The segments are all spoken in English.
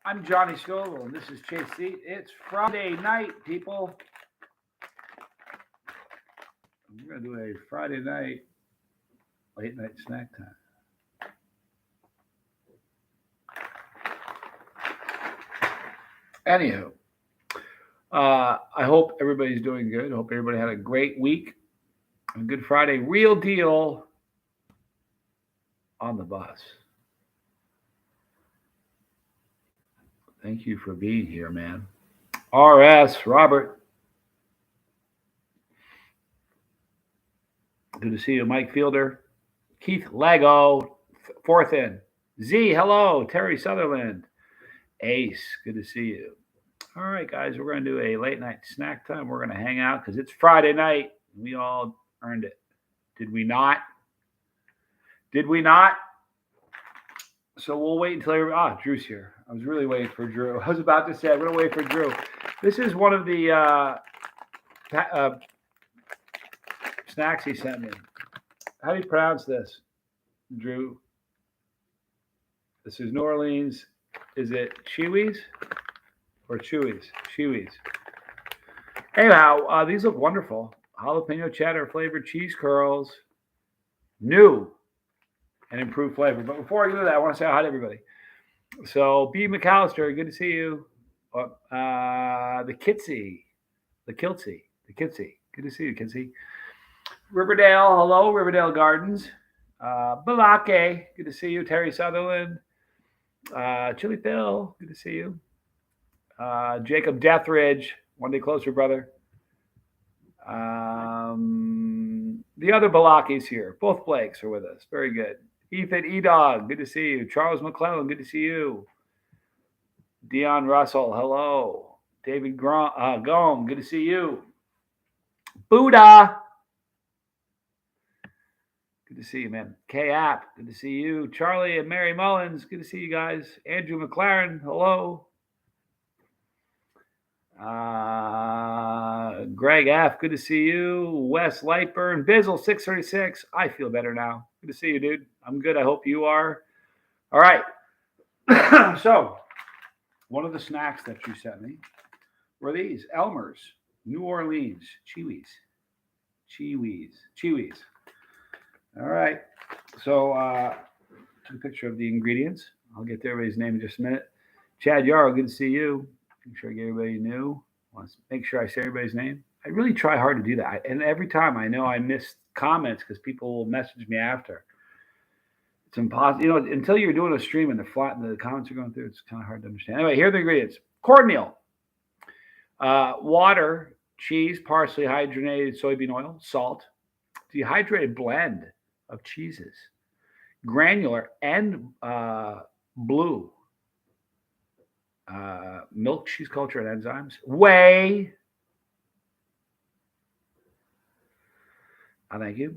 I'm Johnny Scoville, and this is Chase Seat. It's Friday night, people. We're going to do a Friday night, late night snack time. Anywho, I hope everybody's doing good. I hope everybody had a great week. A good Friday. Real deal on the bus. Thank you for being here, man. RS, Robert. Good to see you, Mike Fielder. Keith Lego, fourth in. Z, hello. Terry Sutherland. Ace, good to see you. All right, guys, we're going to do a late night snack time. We're going to hang out because it's Friday night. We all earned it. Did we not? Did we not? So we'll wait until everybody. Drew's here. I was really waiting for Drew. I was about to say, I'm going to wait for Drew. This is one of the snacks he sent me. How do you pronounce this, Drew? This is New Orleans. Is it Chewies or Chewies? Chewies. Anyhow, these look wonderful. Jalapeno cheddar flavored cheese curls. New and improved flavor. But before I do that, I want to say hi to everybody. So, B. McAllister, good to see you. The Kitsy. Good to see you, Kitsy. Riverdale, hello, Riverdale Gardens. Balake, good to see you. Terry Sutherland. Chili Phil, good to see you. Jacob Deathridge, one day closer, brother. The other Balakis here. Both Blakes are with us. Very good. Ethan E-Dog, good to see you. Charles McClellan, good to see you. Dion Russell, hello. David Gome, good to see you. Buddha, good to see you, man. K-App, good to see you. Charlie and Mary Mullins, good to see you guys. Andrew McLaren, hello. Greg F., good to see you. Wes Lightburn, Bizzle 636. I feel better now. Good to see you, dude. I'm good. I hope you are. All right. So, one of the snacks that you sent me were these Elmer's New Orleans Chewies. All right. So, took a picture of the ingredients. I'll get to everybody's name in just a minute. Chad Yarrow, good to see you. Make sure I get everybody new. Want to make sure I say everybody's name. I really try hard to do that. And every time I know I miss comments because people will message me after. It's impossible. You know, until you're doing a stream and the comments are going through, it's kind of hard to understand. Anyway, here are the ingredients. Cornmeal, water, cheese, parsley, hydrogenated soybean oil, salt, dehydrated blend of cheeses, granular and blue, milk, cheese culture, and enzymes, whey. Thank you.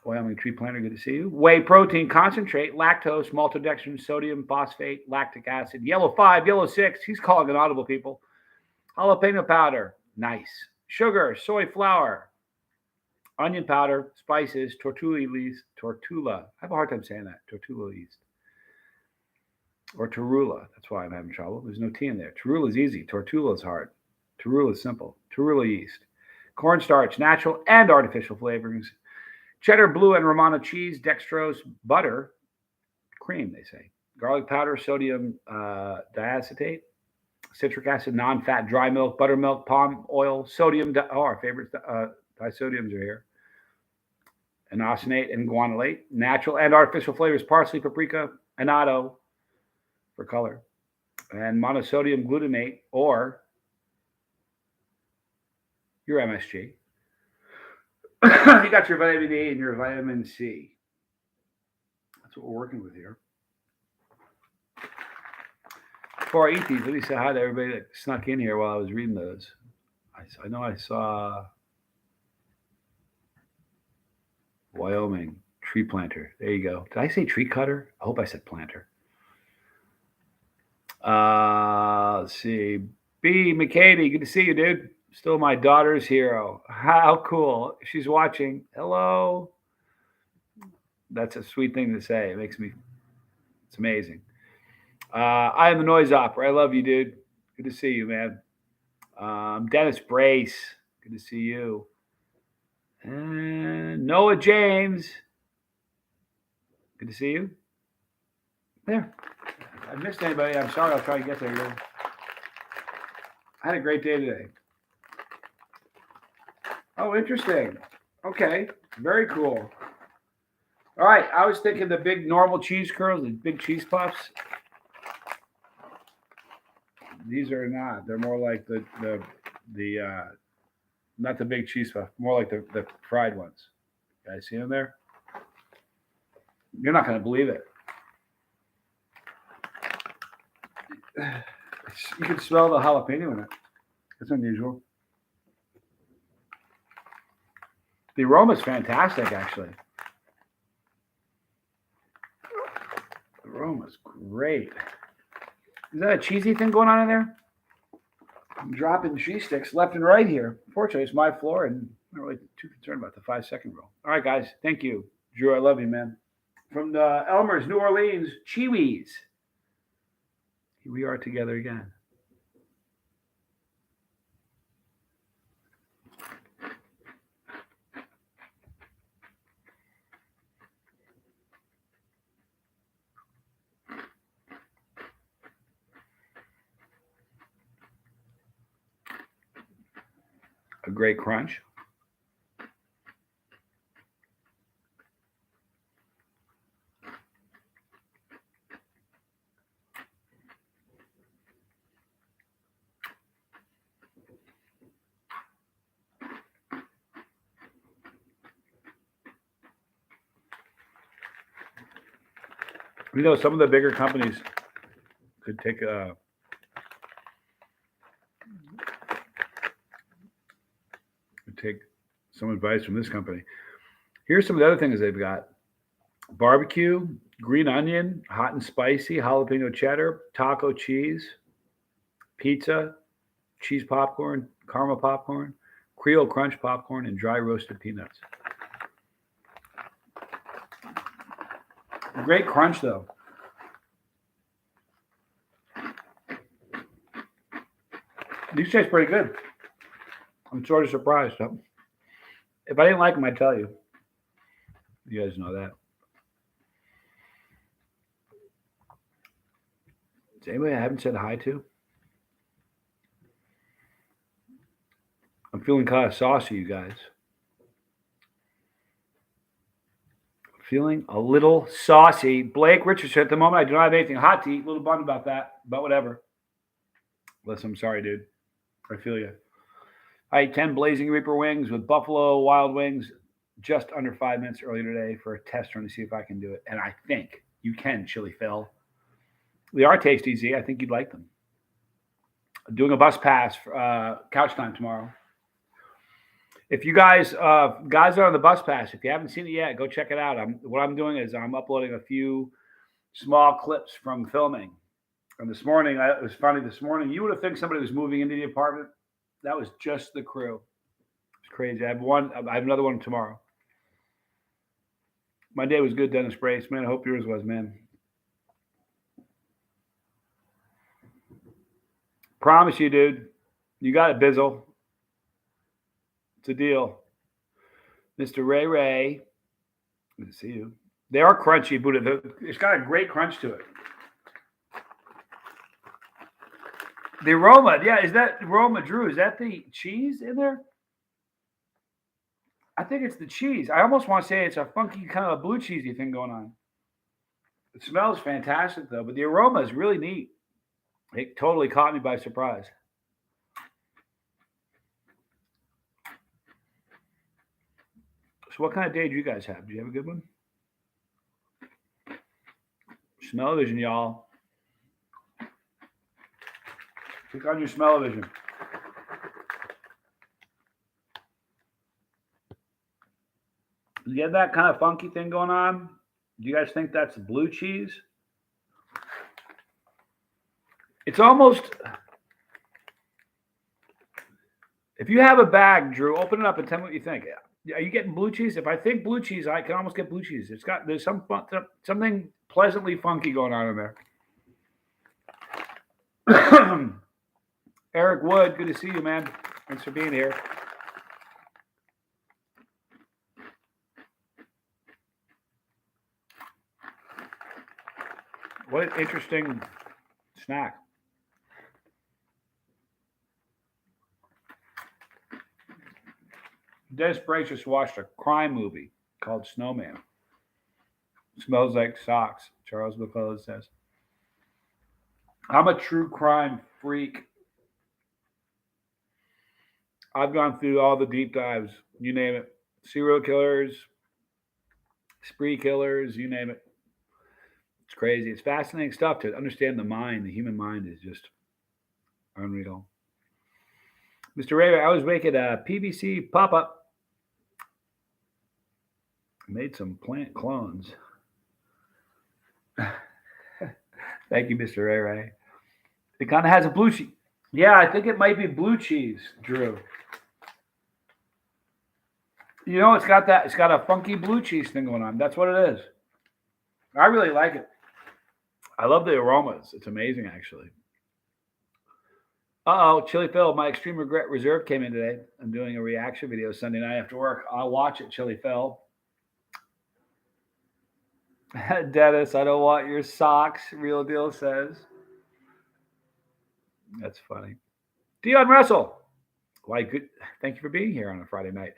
Wyoming Tree Planter, good to see you. Whey protein concentrate, lactose, maltodextrin, sodium, phosphate, lactic acid, yellow 5, yellow 6. He's calling it audible, people. Jalapeno powder, nice. Sugar, soy flour, onion powder, spices, tortilla. I have a hard time saying that. Tortilla yeast. Or Torula. That's why I'm having trouble. There's no T in there. Torula is easy. Tortula is hard. Torula is simple. Torula yeast. Cornstarch, natural and artificial flavorings. Cheddar, blue, and Romano cheese, dextrose, butter, cream, they say. Garlic powder, sodium diacetate, citric acid, non-fat, dry milk, buttermilk, palm oil, sodium. Our favorites, disodiums are here. Inosinate and guanylate. Natural and artificial flavors, parsley, paprika, annatto for color, and monosodium glutamate or your MSG. You got your vitamin D and your vitamin C. That's what we're working with here. Before I eat these, let me say hi to everybody that snuck in here while I was reading those. I know I saw Wyoming Tree Planter. There you go. Did I say tree cutter? I hope I said planter. Let's see. B. McCady, good to see you, dude. Still my daughter's hero. How cool. She's watching. Hello. That's a sweet thing to say. It's amazing. I am the noise opera. I love you, dude. Good to see you, man. Dennis Brace. Good to see you. And Noah James. Good to see you. There. If I missed anybody, I'm sorry. I'll try to get there. Dude. I had a great day today. Oh, interesting. Okay. Very cool. All right. I was thinking the big normal cheese curls, the big cheese puffs. These are not. They're more like the not the big cheese puff, more like the fried ones. You guys see them there? You're not going to believe it. You can smell the jalapeno in it. It's unusual. The aroma is fantastic, actually. The aroma is great. Is that a cheesy thing going on in there? I'm dropping cheese sticks left and right here. Fortunately, it's my floor, and I'm not really too concerned about the 5-second rule. All right, guys. Thank you. Drew, I love you, man. From the Elmer's, New Orleans, Chiwis. Here we are together again. A great crunch. You know, some of the bigger companies could take some advice from this company. Here's some of the other things they've got: barbecue, green onion, hot and spicy, jalapeno cheddar, taco cheese, pizza, cheese popcorn, caramel popcorn, Creole crunch popcorn, and dry roasted peanuts. Great crunch, though. These taste pretty good. I'm sort of surprised. So. If I didn't like them, I'd tell you. You guys know that. Is anybody I haven't said hi to? I'm feeling kind of saucy, you guys. Feeling a little saucy. Blake Richardson, at the moment, I do not have anything hot to eat. A little bummed about that, but whatever. Listen, I'm sorry, dude. I feel you. I ate 10 Blazing Reaper wings with Buffalo Wild Wings just under 5 minutes earlier today for a test run to see if I can do it. And I think you can, Chili Phil. They are tasty, Z. I think you'd like them. I'm doing a bus pass for couch time tomorrow. If you guys are on the bus pass, if you haven't seen it yet, go check it out. What I'm doing is I'm uploading a few small clips from filming. And this morning, it was funny. This morning, you would have think somebody was moving into the apartment. That was just the crew. It's crazy. I have another one tomorrow. My day was good, Dennis Brace. Man, I hope yours was, man. Promise you, dude. You got it, Bizzle. It's a deal. Mr. Ray Ray. Good to see you. They are crunchy, Buddha. It's got a great crunch to it. The aroma, yeah, is that aroma, Drew? Is that the cheese in there? I think it's the cheese. I almost want to say it's a funky kind of a blue cheesy thing going on. It smells fantastic, though, but the aroma is really neat. It totally caught me by surprise. So what kind of day do you guys have? Do you have a good one? Smell-o-vision, y'all. Click on your smell-o-vision. You get that kind of funky thing going on? Do you guys think that's blue cheese? It's almost... If you have a bag, Drew, open it up and tell me what you think. Are you getting blue cheese? If I think blue cheese, I can almost get blue cheese. There's something pleasantly funky going on in there. Eric Wood, good to see you, man. Thanks for being here. What an interesting snack. Dennis Brace just watched a crime movie called Snowman. Smells like socks, Charles McCullough says. I'm a true crime freak. I've gone through all the deep dives, you name it. Serial killers, spree killers, you name it. It's crazy. It's fascinating stuff to understand the mind. The human mind is just unreal. Mr. Ray, I was making a PVC pop up. Made some plant clones. Thank you, Mr. Ray Ray. It kind of has a blue cheese. Yeah, I think it might be blue cheese, Drew. You know, it's got that. It's got a funky blue cheese thing going on. That's what it is. I really like it. I love the aromas. It's amazing, actually. Chili Phil, my extreme regret reserve came in today. I'm doing a reaction video Sunday night after work. I'll watch it, Chili Phil. Dennis, I don't want your socks, Real Deal says. That's funny. Dion Russell. Why, good. Thank you for being here on a Friday night.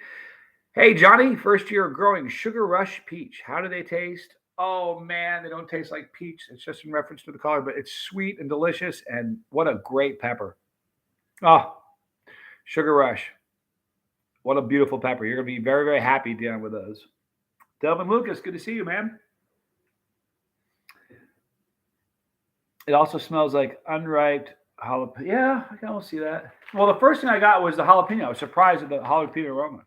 Hey, Johnny, first year growing Sugar Rush Peach. How do they taste? Oh, man, they don't taste like peach. It's just in reference to the color, but it's sweet and delicious, and what a great pepper. Oh, Sugar Rush. What a beautiful pepper. You're going to be very, very happy dealing with those. Delvin Lucas, good to see you, man. It also smells like unripe jalapeno. Yeah, I can almost see that. Well, the first thing I got was the jalapeno. I was surprised at the jalapeno aroma.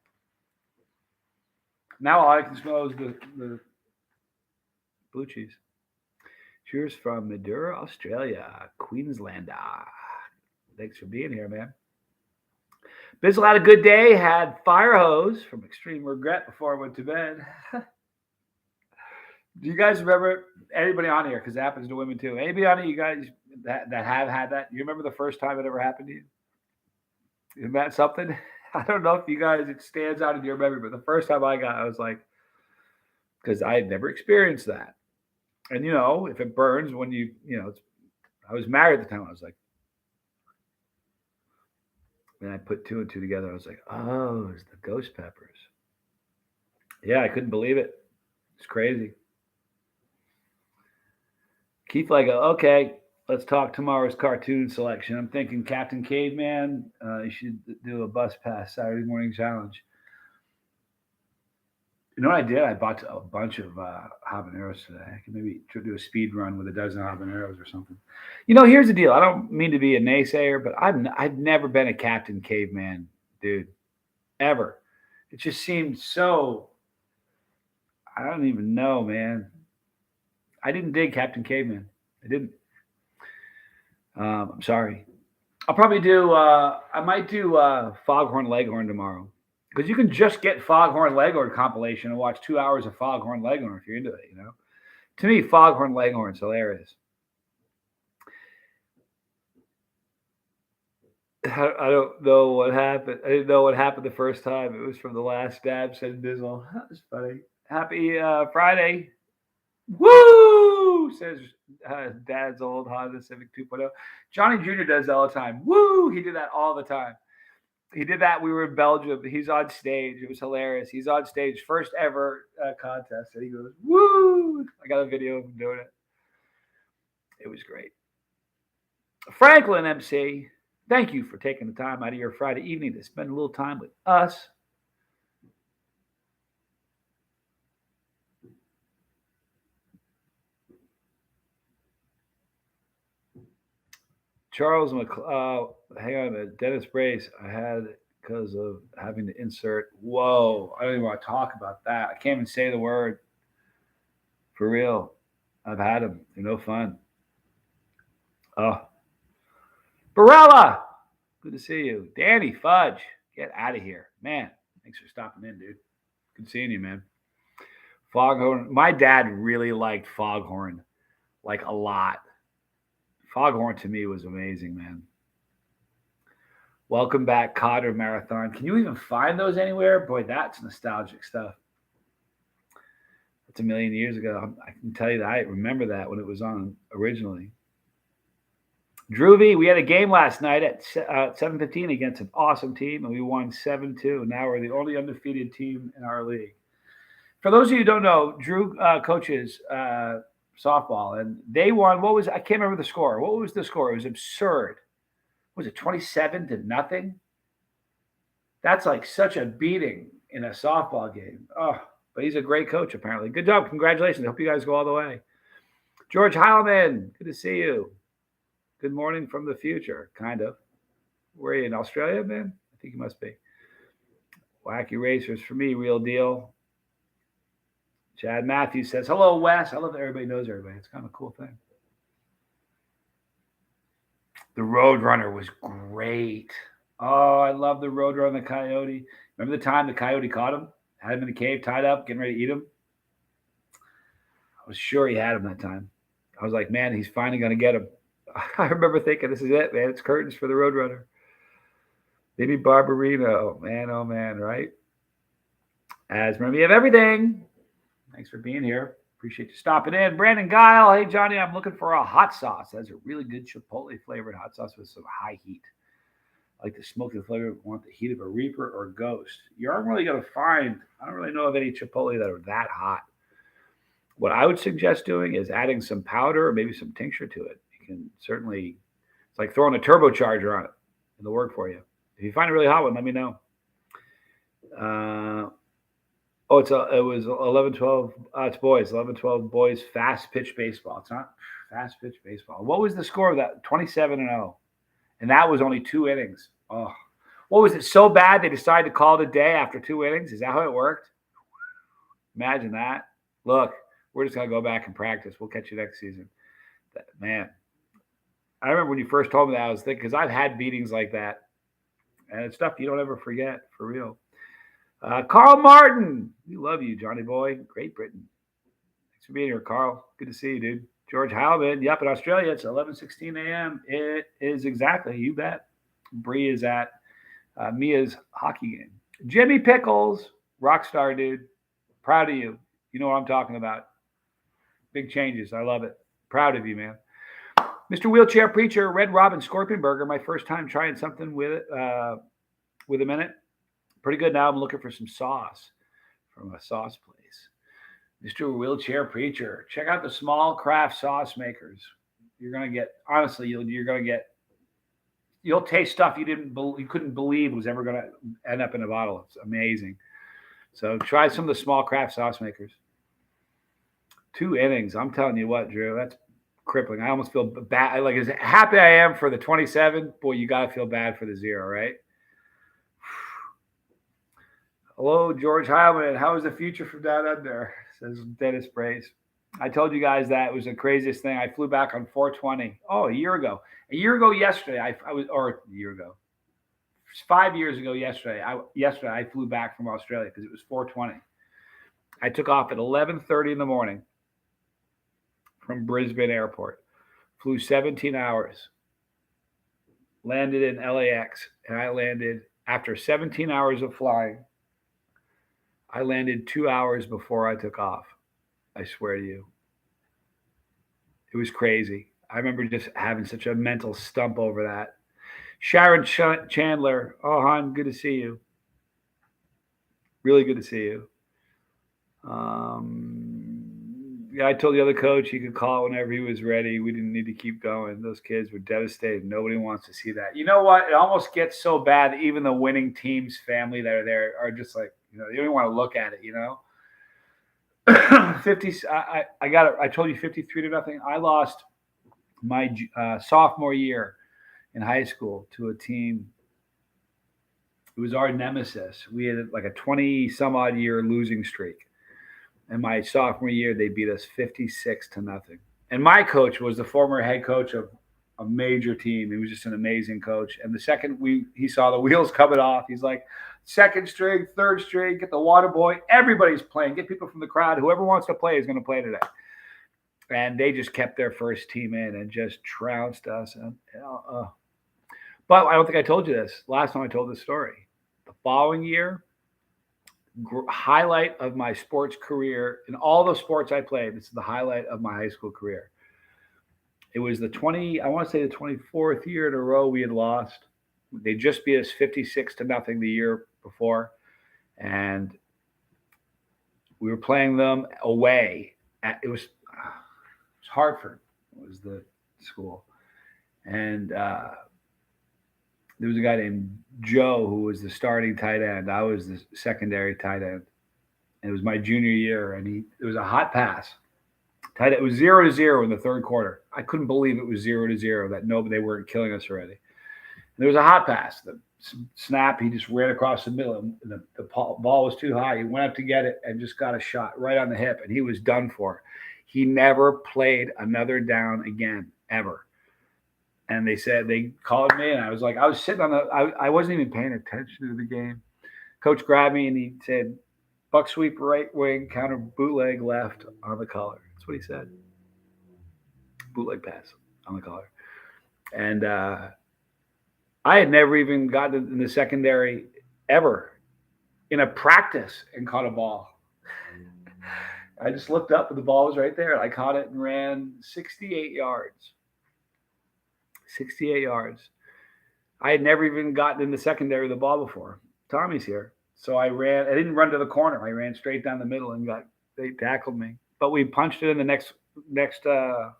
Now all I can smell is the blue cheese. Cheers from Madura, Australia, Queenslander. Thanks for being here, man. Bizzle had a good day. Had fire hose from extreme regret before I went to bed. Do you guys remember anybody on here? Because it happens to women too. Anybody on here, you guys that have had that? You remember the first time it ever happened to you? Isn't that something? I don't know if you guys, it stands out in your memory, but the first time I was like, because I had never experienced that. And you know, if it burns when I was married at the time. I was like, and I put two and two together. I was like, oh, it's the ghost peppers. Yeah, I couldn't believe it. It's crazy. Keith, like, okay, let's talk tomorrow's cartoon selection. I'm thinking Captain Caveman. You should do a bus pass Saturday morning challenge. You know what I did? I bought a bunch of habaneros today. I could maybe do a speed run with a dozen habaneros or something. You know, here's the deal. I don't mean to be a naysayer, but I've never been a Captain Caveman dude, ever. It just seemed so. I don't even know, man. I didn't dig Captain Caveman. I didn't. I'm sorry. I'll probably do. I might do Foghorn Leghorn tomorrow because you can just get Foghorn Leghorn compilation and watch 2 hours of Foghorn Leghorn if you're into it. You know, to me, Foghorn Leghorn's hilarious. I don't know what happened. I didn't know what happened the first time. It was from the last dab, said Dizzle. That's funny. Happy Friday. Woo! Says Dad's old Honda Civic 2.0. Johnny Jr. does that all the time. Woo! He did that all the time. He did that. We were in Belgium. He's on stage. It was hilarious. He's on stage, first ever contest, and he goes, "Woo!" I got a video of him doing it. It was great. Franklin MC, thank you for taking the time out of your Friday evening to spend a little time with us. Charles hang on a minute. Dennis Brace, I had it because of having to insert. Whoa, I don't even want to talk about that. I can't even say the word. For real. I've had them. They're no fun. Oh. Barella, good to see you. Danny Fudge, get out of here. Man, thanks for stopping in, dude. Good seeing you, man. Foghorn. My dad really liked Foghorn, like a lot. Foghorn to me was amazing, man. Welcome back, Cotter Marathon. Can you even find those anywhere? Boy, that's nostalgic stuff. That's a million years ago. I can tell you that I remember that when it was on originally. Droovy, we had a game last night at 7:15 against an awesome team, and we won 7-2. Now we're the only undefeated team in our league. For those of you who don't know, Drew coaches softball, and they won. I can't remember the score. What was the score? It was absurd. Was it 27-0? That's like such a beating in a softball game. Oh, but he's a great coach, apparently. Good job. Congratulations. I hope you guys go all the way. George Heilman, good to see you. Good morning from the future, kind of. Where are you, in Australia, man? I think you must be. Wacky Racers, for me, real deal. Chad Matthews says, hello, Wes. I love that everybody knows everybody. It's kind of a cool thing. The Roadrunner was great. Oh, I love the Roadrunner, the coyote. Remember the time the coyote caught him? Had him in the cave, tied up, getting ready to eat him? I was sure he had him that time. I was like, man, he's finally going to get him. I remember thinking, this is it, man. It's curtains for the Roadrunner. Maybe Barbarino. Oh, man, right? As remember, you have everything. Thanks for being here. Appreciate you stopping in. Brandon Guile. Hey, Johnny, I'm looking for a hot sauce. That's a really good Chipotle flavored hot sauce with some high heat. I like the smoky flavor. Want the heat of a Reaper or Ghost. You aren't really going to find, I don't really know of any Chipotle that are that hot. What I would suggest doing is adding some powder or maybe some tincture to it. You can certainly, it's like throwing a turbocharger on it. It'll work for you. If you find a really hot one, let me know. It was 11-12. It's boys. 11-12 boys. Fast pitch baseball. It's not fast pitch baseball. What was the score of that? 27-0. And that was only 2 innings. Oh, what was it so bad they decided to call it a day after 2 innings? Is that how it worked? Imagine that. Look, we're just going to go back and practice. We'll catch you next season. Man, I remember when you first told me that, I was thinking, because I've had beatings like that. And it's stuff you don't ever forget, for real. Carl Martin. We love you, Johnny boy. Great Britain. Thanks for being here, Carl. Good to see you, dude. George Heilman. Yep, in Australia, it's 11:16 a.m. It is exactly. You bet. Bree is at Mia's hockey game. Jimmy Pickles. Rockstar, dude. Proud of you. You know what I'm talking about. Big changes. I love it. Proud of you, man. Mr. Wheelchair Preacher. Red Robin Scorpion Burger. My first time trying something with it. With a minute. Pretty good. Now I'm looking for some sauce from a sauce place. Mr. Wheelchair Preacher. Check out the small craft sauce makers. You're going to get, honestly, you'll taste stuff you couldn't believe was ever going to end up in a bottle. It's amazing. So try some of the small craft sauce makers. 2 innings. I'm telling you what, Drew, that's crippling. I almost feel bad. Like, as happy I am for the 27, boy, you got to feel bad for the 0, right? Hello, George Heilman. How is the future from down under? Says Dennis Brace. I told you guys that it was the craziest thing. I flew back on 420. Oh, a year ago. A year ago yesterday, I was, or a year ago. 5 years ago yesterday. I flew back from Australia because it was 420. I took off at 11:30 in the morning from Brisbane Airport. Flew 17 hours. Landed in LAX, and I landed after 17 hours of flying. I landed 2 hours before I took off. I swear to you. It was crazy. I remember just having such a mental stump over that. Sharon Chandler. Oh, hon, good to see you. Really good to see you. Yeah, I told the other coach he could call whenever he was ready. We didn't need to keep going. Those kids were devastated. Nobody wants to see that. You know what? It almost gets so bad that even the winning team's family that are there are just like, you know, they don't even want to look at it, you know? 50. I told you 53-0. I lost my sophomore year in high school to a team. It was our nemesis. We had like a 20-some-odd year losing streak. And my sophomore year, they beat us 56-0. And my coach was the former head coach of a major team. He was just an amazing coach. And the second he saw the wheels coming off, he's like, second string, third string, get the water boy. Everybody's playing. Get people from the crowd. Whoever wants to play is going to play today. and they just kept their first team in and just trounced us. But I don't think I told you this last time I told this story. The following year, highlight of my sports career in all the sports I played. This is the highlight of my high school career. It was I want to say the 24th year in a row we had lost. They just beat us 56-0 the year before. And we were playing them away. It was Hartford was the school. And there was a guy named Joe who was the starting tight end. I was the secondary tight end. And it was my junior year, and it was a hot pass. It was 0-0 in the third quarter. I couldn't believe it was 0-0, that they weren't killing us already. And there was a hot pass. The snap, he just ran across the middle, and the ball was too high. He went up to get it and just got a shot right on the hip, and he was done for. He never played another down again, ever. And they called me, and I was sitting on I wasn't even paying attention to the game. Coach grabbed me, and he said, "Buck sweep right wing, counter bootleg left on the collar." That's what he said. Bootleg pass on the collar. And I had never even gotten in the secondary ever in a practice and caught a ball. I just looked up, and the ball was right there. And I caught it and ran 68 yards. 68 yards. I had never even gotten in the secondary of the ball before. Tommy's here. So I didn't run to the corner. I ran straight down the middle and they tackled me. But we punched it in the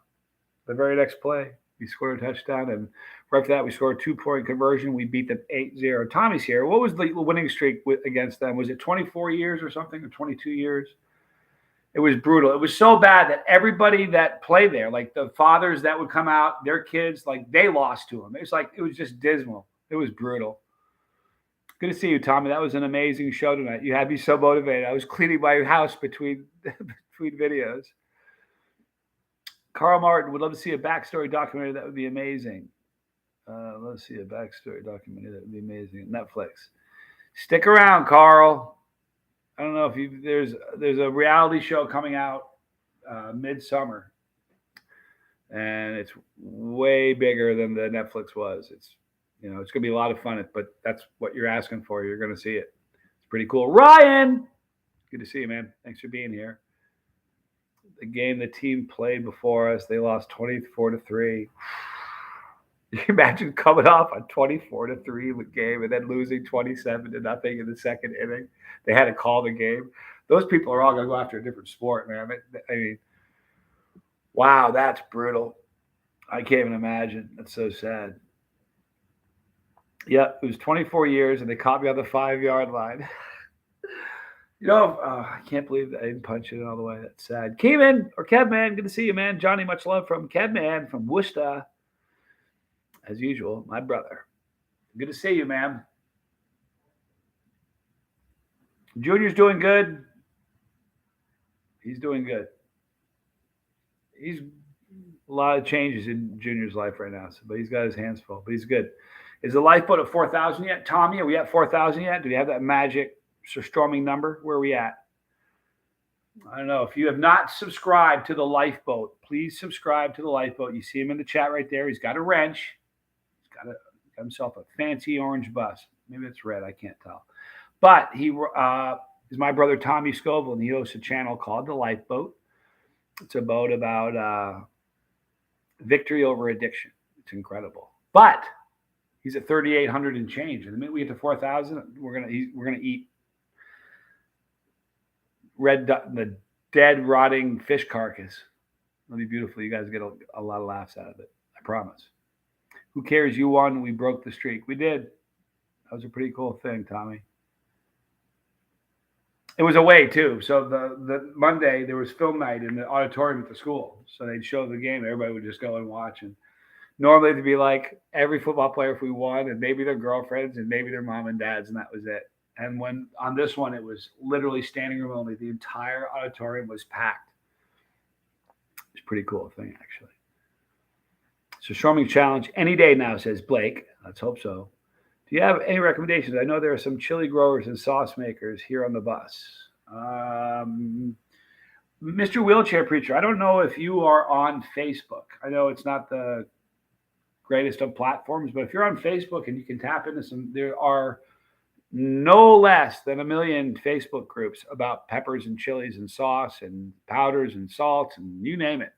very next play. We scored a touchdown, and right after that, we scored a 2-point conversion. We beat them 8-0. Tommy's here. What was the winning streak against them? Was it 24 years or something, or 22 years? It was brutal. It was so bad that everybody that played there, like the fathers that would come out, their kids, like they lost to them. It was just dismal. It was brutal. Good to see you, Tommy. That was an amazing show tonight. You had me so motivated. I was cleaning my house between videos. Carl Martin would love to see a backstory documentary. That would be amazing. Let's see a backstory documentary. That would be amazing. Netflix. Stick around, Carl. I don't know if there's a reality show coming out midsummer, and it's way bigger than the Netflix was. It's going to be a lot of fun, but that's what you're asking for. You're going to see it. It's pretty cool. Ryan, good to see you, man. Thanks for being here. The game the team played before us, they lost 24-3. You can imagine coming off a 24-3 game and then losing 27-0 in the second inning. They had to call the game. Those people are all going to go after a different sport, man. I mean, wow, that's brutal. I can't even imagine. That's so sad. Yeah, it was 24 years, and they caught me on the 5-yard line. I can't believe I didn't punch it all the way. That's sad. Kevin or Kevman, good to see you, man. Johnny, much love from Kevman from Worcester. As usual, my brother. Good to see you, man. Junior's doing good. He's doing good. He's a lot of changes in Junior's life right now, but he's got his hands full. But he's good. Is the lifeboat at 4,000 yet? Tommy, are we at 4,000 yet? Do we have that magic storming number? Where are we at? I don't know. If you have not subscribed to the lifeboat, please subscribe to the lifeboat. You see him in the chat right there. He's got a wrench. He's got himself a fancy orange bus. Maybe it's red. I can't tell. But he is my brother Tommy Scovel, and he hosts a channel called The Lifeboat. It's a boat about victory over addiction. It's incredible. But he's at 3,800 and change. And the minute we get to 4,000, we're gonna eat the dead, rotting fish carcass. It'll be beautiful. You guys get a lot of laughs out of it. I promise. Who cares? You won. We broke the streak. We did. That was a pretty cool thing, Tommy. It was away too. So the Monday there was film night in the auditorium at the school. So they'd show the game. Everybody would just go and watch. And normally it'd be like every football player if we won, and maybe their girlfriends and maybe their mom and dads, and that was it. And when on this one, it was literally standing room only. The entire auditorium was packed. It's a pretty cool thing, actually. So storming challenge any day now, says Blake. Let's hope so. Do you have any recommendations? I know there are some chili growers and sauce makers here on the bus. Mr. Wheelchair Preacher, I don't know if you are on Facebook. I know it's not the greatest of platforms, but if you're on Facebook and you can tap into some, there are no less than 1 million Facebook groups about peppers and chilies and sauce and powders and salts and you name it.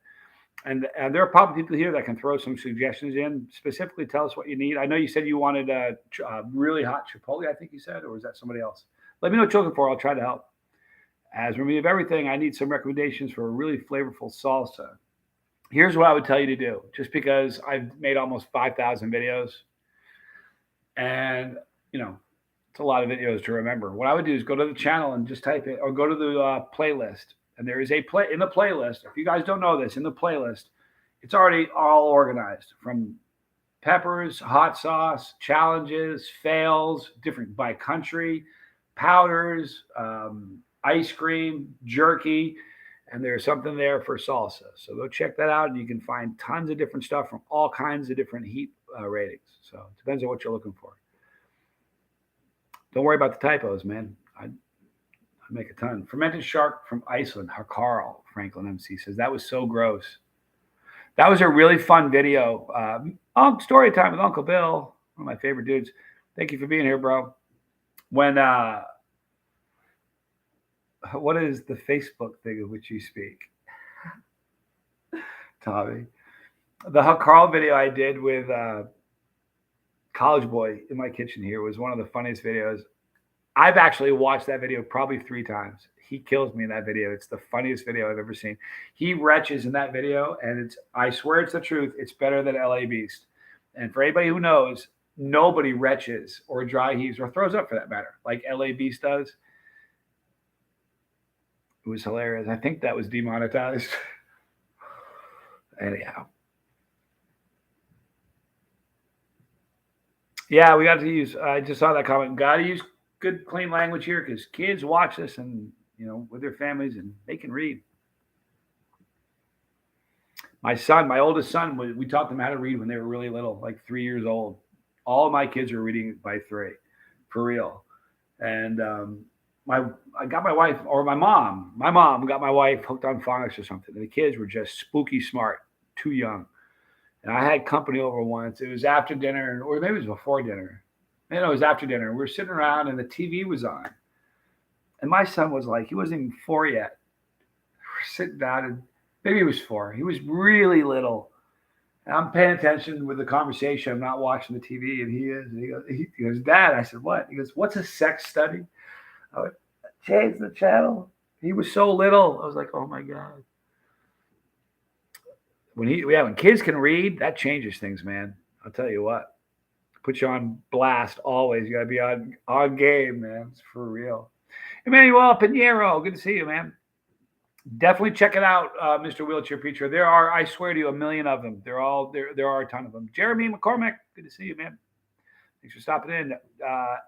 And there are probably people here that can throw some suggestions in. Specifically, tell us what you need. I know you said you wanted a really hot chipotle. I think you said, or was that somebody else? Let me know what you're looking for. I'll try to help. As for me of everything, I need some recommendations for a really flavorful salsa. Here's what I would tell you to do, just because I've made almost 5,000 videos, and you know it's a lot of videos to remember. What I would do is go to the channel and just type it, or go to the playlist. And there is a play in the playlist. If you guys don't know this, in the playlist, it's already all organized from peppers, hot sauce, challenges, fails, different by country, powders, ice cream, jerky, and there's something there for salsa. So go check that out, and you can find tons of different stuff from all kinds of different heat ratings. So it depends on what you're looking for. Don't worry about the typos, man. I make a ton. Fermented shark from Iceland. Carl Franklin MC says that was so gross. That was a really fun video. Story time with Uncle Bill, one of my favorite dudes. Thank you for being here, bro. When what is the Facebook thing of which you speak, Tommy? The Carl video I did with College Boy in my kitchen here was one of the funniest videos. I've actually watched that video probably 3 times. He kills me in that video. It's the funniest video I've ever seen. He retches in that video, and I swear it's the truth. It's better than LA Beast. And for anybody who knows, nobody retches or dry heaves or throws up for that matter, like LA Beast does. It was hilarious. I think that was demonetized. Anyhow. Yeah, we got to use, I just saw that comment. Got to use good, clean language here because kids watch this and, with their families, and they can read. My oldest son, we taught them how to read when they were really little, like 3 years old. All of my kids are reading by 3, for real. And I got my wife, or my mom got my wife hooked on phonics or something. And the kids were just spooky smart, too young. And I had company over once. It was after dinner, or maybe it was before dinner. It was after dinner. We were sitting around and the TV was on. And my son was like, he wasn't even 4 yet. We're sitting down, and maybe he was 4. He was really little. And I'm paying attention with the conversation. I'm not watching the TV, and he is. And he goes, Dad. I said, what? He goes, what's a sex study? I went, change the channel. He was so little. I was like, oh my God. When kids can read, that changes things, man. I'll tell you what. Put you on blast always. You got to be on game, man. It's for real. Emmanuel Pinheiro, good to see you, man. Definitely check it out, Mr. Wheelchair Preacher. There are, I swear to you, 1 million of them. There are a ton of them. Jeremy McCormick, good to see you, man. Thanks for stopping in.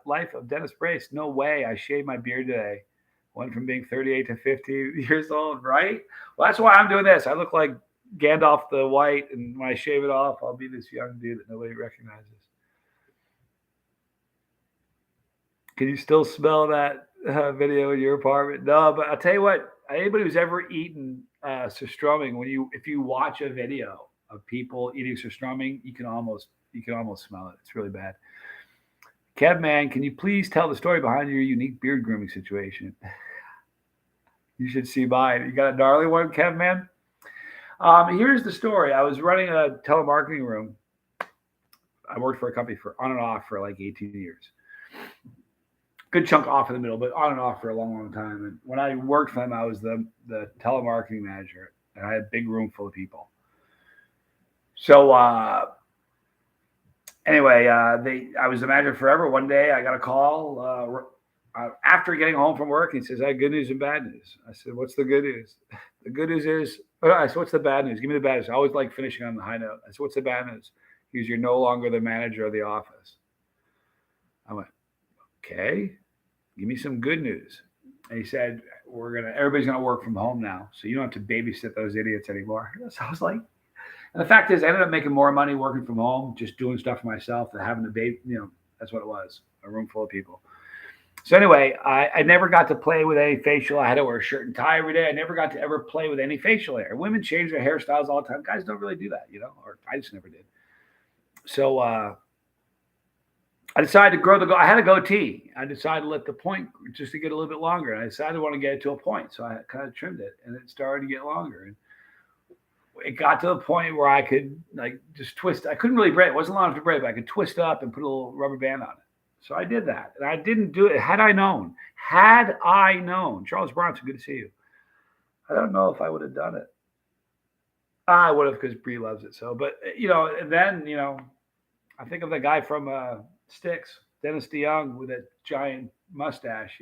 Life of Dennis Brace. No way. I shaved my beard today. Went from being 38 to 50 years old, right? Well, that's why I'm doing this. I look like Gandalf the White, and when I shave it off, I'll be this young dude that nobody recognizes. Can you still smell that video in your apartment? No, but I'll tell you what. Anybody who's ever eaten surströmming, if you watch a video of people eating surströmming, you can almost smell it. It's really bad. Kev, man, can you please tell the story behind your unique beard grooming situation? You should see mine. You got a gnarly one, Kev, man? Here's the story. I was running a telemarketing room. I worked for a company on and off for like 18 years. Good chunk off in the middle, but on and off for a long, long time. And when I worked for them, I was the telemarketing manager, and I had a big room full of people. So anyway, I was the manager forever. One day I got a call after getting home from work. He says, I have good news and bad news. I said, what's the good news? The good news is, I said, what's the bad news? Give me the bad news. I always like finishing on the high note. I said, what's the bad news? He goes, you're no longer the manager of the office. I went, okay, give me some good news. And he said, everybody's going to work from home now. So you don't have to babysit those idiots anymore. So I was like, and the fact is I ended up making more money working from home, just doing stuff for myself than having to baby, that's what it was, a room full of people. So anyway, I never got to play with any facial. I had to wear a shirt and tie every day. I never got to ever play with any facial hair. Women change their hairstyles all the time. Guys don't really do that, or I just never did. So I decided to grow I had a goatee. I decided to let the point just to get a little bit longer. And I decided I want to get it to a point. So I kind of trimmed it and it started to get longer. And it got to the point where I could like just twist. I couldn't really braid. It wasn't long enough to braid, but I could twist up and put a little rubber band on it. So I did that. And I didn't do it. Had I known, Charles Bronson, good to see you. I don't know if I would have done it. I would have because Bree loves it so. But, and then, I think of the guy from Styx, Dennis DeYoung with that giant mustache,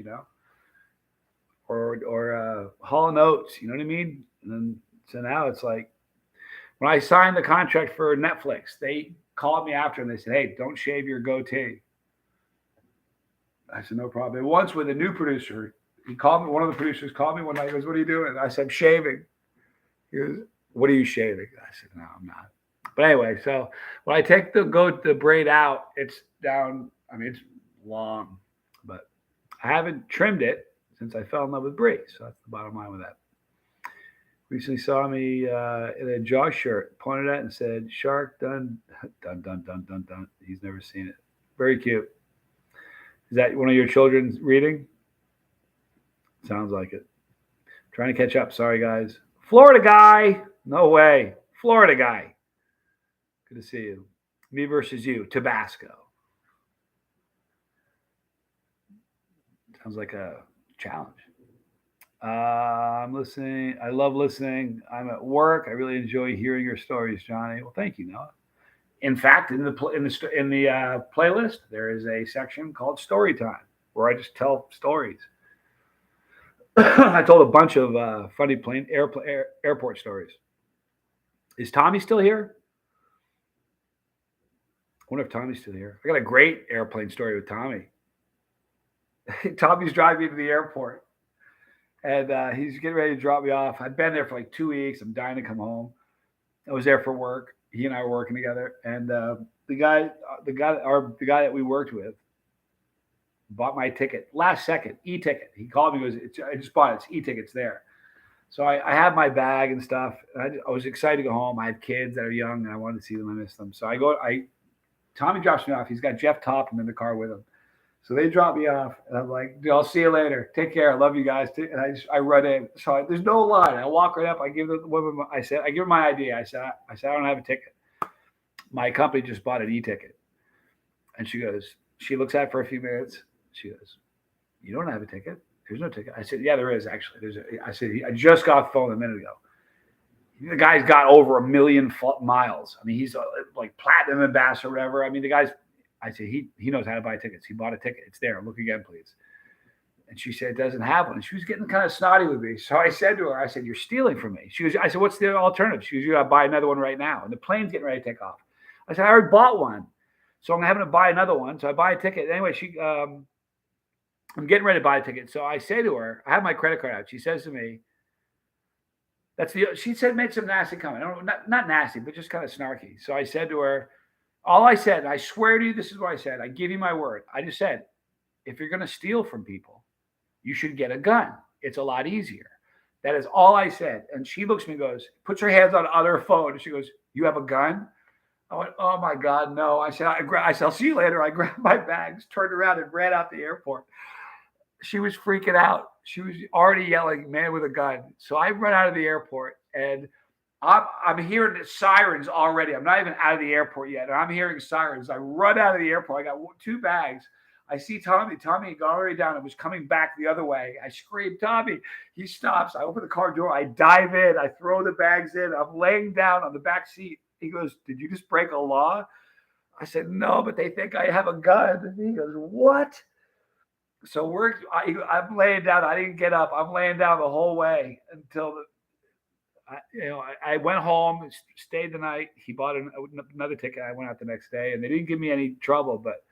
or Hall and Oates, you know what I mean? And then so now it's like when I signed the contract for Netflix, they called me after and they said, "Hey, don't shave your goatee." I said, "No problem." And once with a new producer, he called me. One of the producers called me one night. He goes, "What are you doing?" I said, "I'm shaving." He goes, "What are you shaving?" I said, "No, I'm not." But anyway, so when I take the braid out, it's down. I mean, it's long, but I haven't trimmed it since I fell in love with Bree. So that's the bottom line with that. Recently saw me in a Jaw shirt, pointed at and said, "Shark done, dun dun dun dun dun." He's never seen it. Very cute. Is that one of your children's reading? Sounds like it. Trying to catch up. Sorry, guys. Florida guy. No way. Florida guy. Good to see you. Me versus you. Tabasco. Sounds like a challenge. I'm listening. I love listening. I'm at work. I really enjoy hearing your stories, Johnny. Well, thank you, Noah. In fact, in the playlist, there is a section called Story Time where I just tell stories. I told a bunch of funny airport stories. Is Tommy still here? I wonder if Tommy's still here. I got a great airplane story with Tommy. Tommy's driving me to the airport, and he's getting ready to drop me off. I've been there for like 2 weeks. I'm dying to come home. I was there for work. He and I were working together, and the guy that we worked with bought my ticket last second, e-ticket. He called me, goes, I just bought it. It's e-tickets there. So I have my bag and stuff. And I was excited to go home. I have kids that are young, and I wanted to see them. I miss them. So Tommy drops me off. He's got Jeff Topham in the car with him. So they drop me off, and I'm like, "Dude, I'll see you later. Take care. I love you guys." And I run in. So there's no line. I walk right up. I give the woman. I give her my ID. I said, I don't have a ticket. My company just bought an e-ticket. And she goes, she looks at it for a few minutes. She goes, "You don't have a ticket? There's no ticket." I said, "Yeah, there is actually. I said, I just got off the phone a minute ago. The guy's got over 1 million miles. I mean, he's like platinum ambassador or whatever. I mean, the guy's." I said, he knows how to buy tickets. He bought a ticket. It's there. Look again, please." And she said, "It doesn't have one." And she was getting kind of snotty with me. So I said to her, I said, "You're stealing from me." I said, "What's the alternative?" She goes, "You got to buy another one right now. And the plane's getting ready to take off." I said, "I already bought one. So I'm having to buy another one." So I buy a ticket. Anyway, I'm getting ready to buy a ticket. So I say to her, I have my credit card out. She says to me, she said, made some nasty comment. I don't know, not nasty, but just kind of snarky. So I said to her, all I said, I swear to you, this is what I said. I give you my word. I just said, if you're going to steal from people, you should get a gun. It's a lot easier. That is all I said. And she looks at me and goes, puts her hands on her phone. And she goes, "You have a gun?" I went, "Oh my God, no." I said, "I'll see you later." I grabbed my bags, turned around, and ran out the airport. She was freaking out. She was already yelling, "Man with a gun." So I run out of the airport, and I'm hearing the sirens already. I'm not even out of the airport yet, and I'm hearing sirens. I run out of the airport. I got 2 bags. I see Tommy. Tommy had gone already down and was coming back the other way. I scream, "Tommy!" He stops. I open the car door. I dive in. I throw the bags in. I'm laying down on the back seat. He goes, "Did you just break a law?" I said, "No, but they think I have a gun." He goes, "What?" So I'm laying down. I didn't get up. I'm laying down the whole way until I went home, stayed the night. He bought another ticket. I went out the next day, and they didn't give me any trouble. But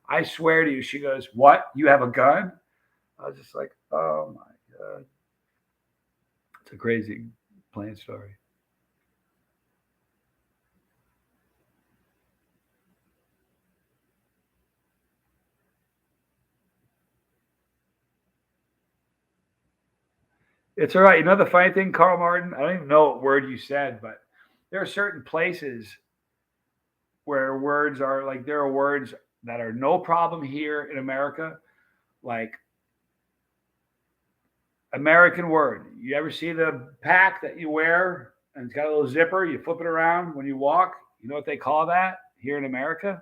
I swear to you, she goes, "What? You have a gun?" I was just like, "Oh my God." It's a crazy plane story. It's all right. You know the funny thing, Carl Martin? I don't even know what word you said, but there are certain places where words are like there are words that are no problem here in America, like American word. You ever see the pack that you wear and it's got a little zipper? You flip it around when you walk. You know what they call that here in America?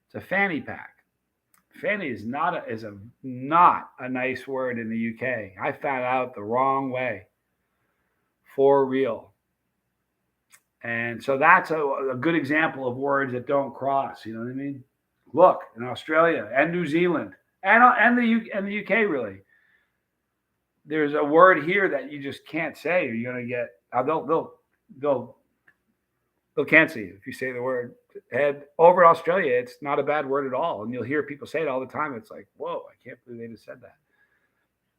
It's a fanny pack. Fanny is not a nice word in the UK. I found out the wrong way, for real. And so that's a good example of words that don't cross. You know what I mean? Look, in Australia and New Zealand and the UK, really, there's a word here that you just can't say. Or you're gonna get they'll they'll cancel you if you say the word. And over in Australia, it's not a bad word at all, and you'll hear people say it all the time. It's like, whoa, I can't believe they just said that.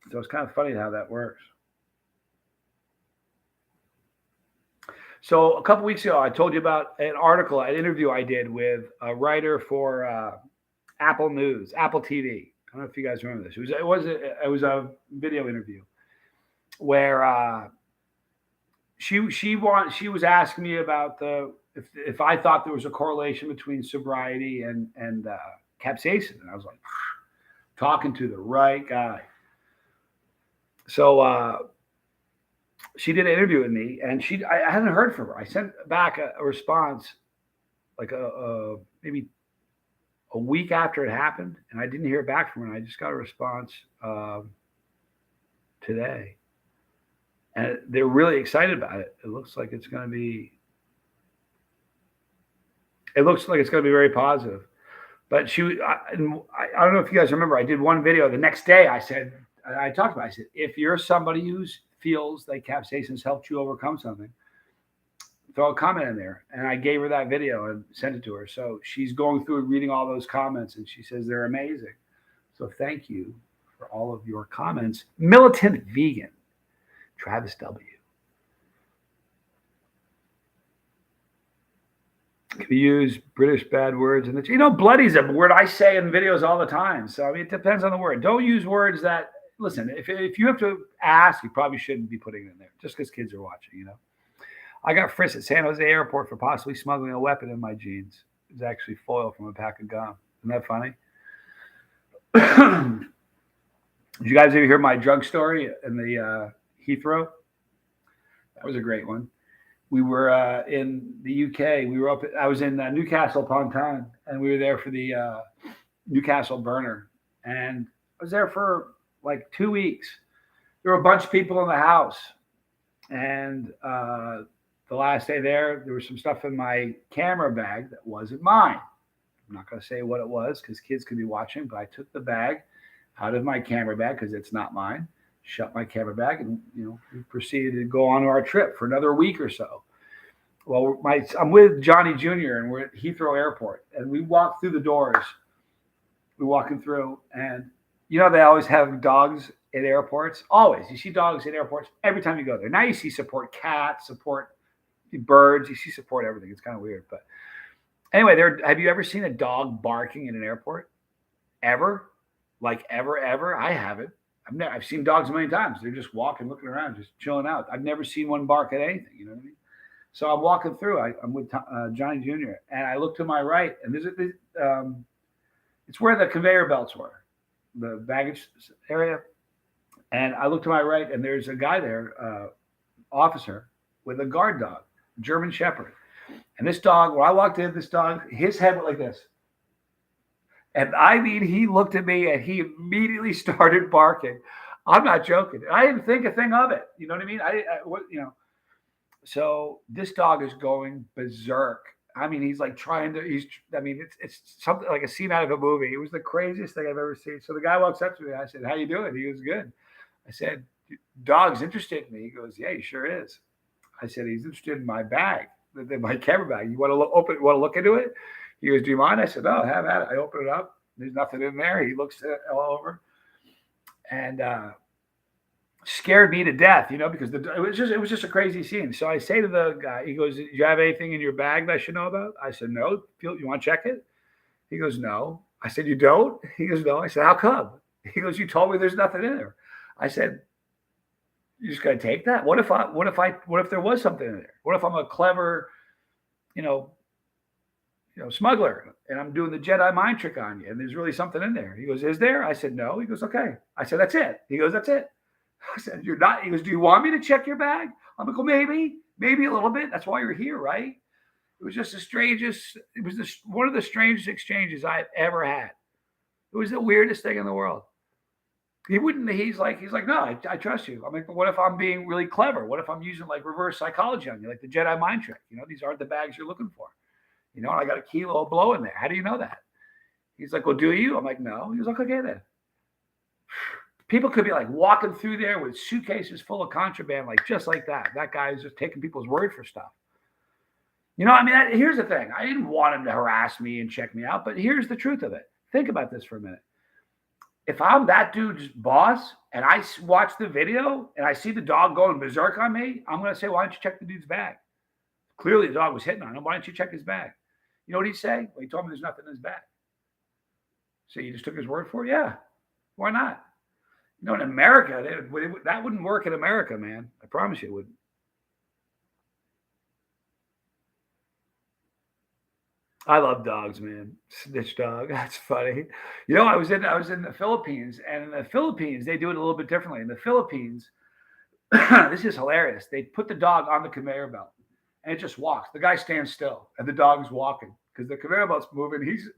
So it's kind of funny how that works. So a couple weeks ago, I told you about an interview I did with a writer for Apple News, Apple TV. I don't know if you guys remember this. It was a video interview where she was asking me about if I thought there was a correlation between sobriety and capsaicin, and I was like, talking to the right guy. So she did an interview with me, and I hadn't heard from her. I sent back a response like maybe a week after it happened, and I didn't hear back from her. And I just got a response today, and they're really excited about it. It looks like it's going to be. It looks like it's going to be very positive. But I don't know if you guys remember. I did one video the next day. I said I talked about. I said if you're somebody who feels like capsaicin's helped you overcome something, throw a comment in there. And I gave her that video and sent it to her. So she's going through and reading all those comments, and she says they're amazing. So thank you for all of your comments. Militant Vegan, Travis W. Can you use British bad words? And bloody's a word I say in videos all the time. So, I mean, it depends on the word. Don't use words that, listen, if you have to ask, you probably shouldn't be putting it in there just because kids are watching, I got frisked at San Jose airport for possibly smuggling a weapon in my jeans. It was actually foil from a pack of gum. Isn't that funny? Did you guys ever hear my drug story in the Heathrow? That was a great one. We were in the UK. I was in Newcastle upon Tyne, and we were there for the Newcastle burner. And I was there for like 2 weeks. There were a bunch of people in the house. And the last day there was some stuff in my camera bag that wasn't mine. I'm not going to say what it was because kids could be watching, but I took the bag out of my camera bag because it's not mine. Shut my camera bag, and we proceeded to go on our trip for another week or so. Well, I'm with Johnny Jr. and we're at Heathrow Airport, and we walk through the doors. We're walking through, and they always have dogs at airports. Always, you see dogs at airports every time you go there. Now you see support cats, support birds. You see support everything. It's kind of weird, but anyway, have you ever seen a dog barking in an airport? Ever? Like ever? I haven't. I've seen dogs many times. They're just walking, looking around, just chilling out. I've never seen one bark at anything. You know what I mean? So I'm walking through. I'm with Johnny Jr. and I look to my right, and it's where the conveyor belts were, the baggage area. And I look to my right, and there's a guy there, officer, with a guard dog, German Shepherd. And this dog, when I walked in, his head went like this. And I mean, he looked at me and he immediately started barking. I'm not joking. I didn't think a thing of it. You know what I mean? So this dog is going berserk. I mean, he's like it's something like a scene out of a movie. It was the craziest thing I've ever seen. So the guy walks up to me. I said, "How you doing?" He was good. I said, "Dog's interested in me." He goes, "Yeah, he sure is." I said, "He's interested in my bag, my camera bag. You want to look into it?" He goes, "Do you mind?" I said, "Oh, have at it." I open it up. There's nothing in there. He looks all over, and scared me to death, because it was just a crazy scene. So I say to the guy, he goes, "Do you have anything in your bag that I should know about?" I said, "No." "You want to check it?" He goes, "No." I said, "You don't?" He goes, "No." I said, "How come?" He goes, "You told me there's nothing in there." I said, You just got to take that. What if there was something in there? What if I'm a clever, you know, smuggler, and I'm doing the Jedi mind trick on you, and there's really something in there? He goes, is there? I said, no. He goes, okay. I said, that's it. He goes, that's it. I said, you're not. He goes, do you want me to check your bag? I'm like, well, maybe a little bit. That's why you're here, right? It was just the strangest. It was one of the strangest exchanges I've ever had. It was the weirdest thing in the world. He wouldn't. He's like, no, I trust you. I'm like, but what if I'm being really clever? What if I'm using like reverse psychology on you, like the Jedi mind trick? These aren't the bags you're looking for. And I got a kilo of blow in there. How do you know that? He's like, well, do you? I'm like, no. He was like, okay then. People could be like walking through there with suitcases full of contraband, like just like that. That guy is just taking people's word for stuff. Here's the thing. I didn't want him to harass me and check me out, but here's the truth of it. Think about this for a minute. If I'm that dude's boss and I watch the video and I see the dog going berserk on me, I'm going to say, why don't you check the dude's bag? Clearly the dog was hitting on him. Why don't you check his bag? You know what he'd say? Well, he told me there's nothing in his bag. So you just took his word for it? Yeah. Why not? In America, that wouldn't work in America, man. I promise you it wouldn't. I love dogs, man. Snitch dog. That's funny. I was in the Philippines, and in the Philippines, they do it a little bit differently. In the Philippines, this is hilarious. They put the dog on the conveyor belt, and it just walks. The guy stands still, and the dog's walking because the conveyor belt's moving. He's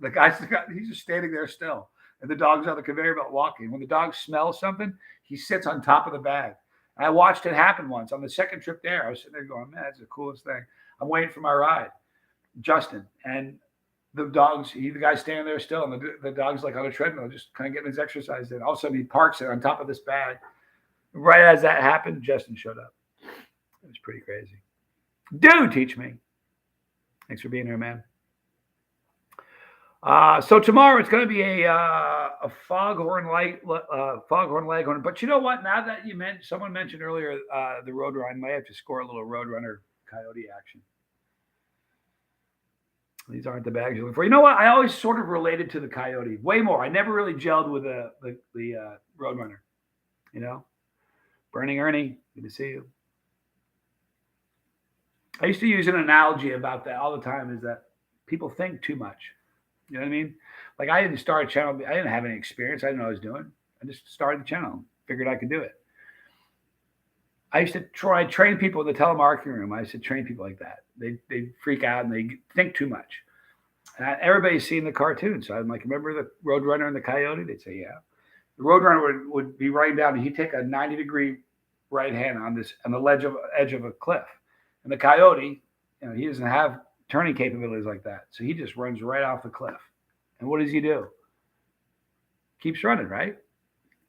just standing there still, and the dog's on the conveyor belt walking. When the dog smells something, he sits on top of the bag. And I watched it happen once on the second trip there. I was sitting there going, man, that's the coolest thing. I'm waiting for my ride. Justin, and the guy's standing there still, and the dog's like on a treadmill, just kind of getting his exercise in. All of a sudden, he parks it on top of this bag. Right as that happened, Justin showed up. It was pretty crazy. Dude, teach me. Thanks for being here, man. So tomorrow it's going to be a foghorn leghorn. But you know what? Now that someone mentioned earlier the Roadrunner, I might have to score a little Roadrunner coyote action. These aren't the bags you're looking for. You know what? I always sort of related to the coyote way more. I never really gelled with the Roadrunner. Burning Ernie, good to see you. I used to use an analogy about that all the time, is that people think too much. You know what I mean? Like, I didn't start a channel. I didn't have any experience. I didn't know what I was doing. I just started the channel. Figured I could do it. I used to train people in the telemarketing room. I used to train people like that. They freak out and they think too much. And everybody's seen the cartoon. So I'm like, remember the Roadrunner and the Coyote? They'd say, yeah. The Roadrunner would be running down, and he'd take a 90-degree right hand on the edge of a cliff. And the Coyote, he doesn't have turning capabilities like that. So he just runs right off the cliff. And what does he do? Keeps running, right?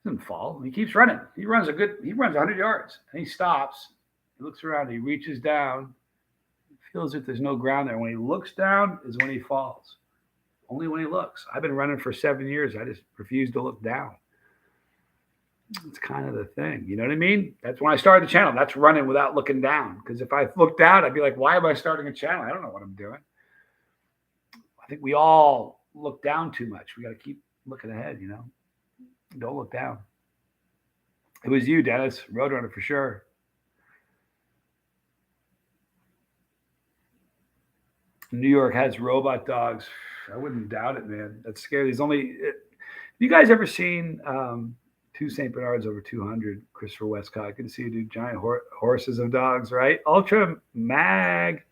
Doesn't fall. He keeps running. He runs 100 yards, and he stops. He looks around. He reaches down. He feels that there's no ground there. When he looks down is when he falls. Only when he looks. I've been running for 7 years. I just refuse to look down. It's kind of the thing. You know what I mean? That's when I started the channel. That's running without looking down. Because if I looked down, I'd be like, why am I starting a channel? I don't know what I'm doing. I think we all look down too much. We got to keep looking ahead, Don't look down. It was you, Dennis. Roadrunner for sure. New York has robot dogs. I wouldn't doubt it, man. That's scary. Have you guys ever seen two St. Bernards over 200? Christopher Westcott. Good to see you, dude. Giant horses of dogs, right? Ultra Mag.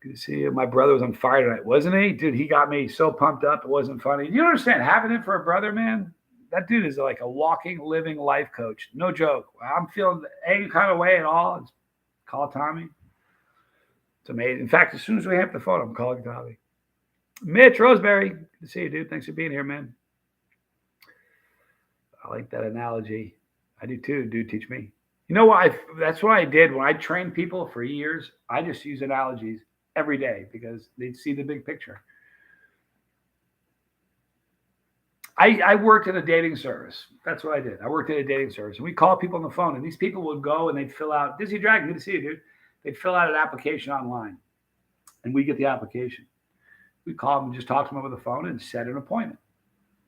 Good to see you. My brother was on fire tonight, wasn't he? Dude, he got me so pumped up. It wasn't funny. You understand, having him for a brother, man, that dude is like a walking, living life coach. No joke. I'm feeling any kind of way at all. Just call Tommy. It's amazing. In fact, as soon as we hang up the phone, I'm calling Tommy. Mitch Roseberry. Good to see you, dude. Thanks for being here, man. I like that analogy. I do too. Dude, teach me. You know what? That's what I did when I trained people for years. I just use analogies every day because they'd see the big picture. I worked at a dating service. That's what I did. I worked at a dating service, and we called people on the phone, and these people would go and they'd fill out, Disney Dragon, good to see you, dude. They'd fill out an application online, and we get the application. We call them and just talk to them over the phone and set an appointment.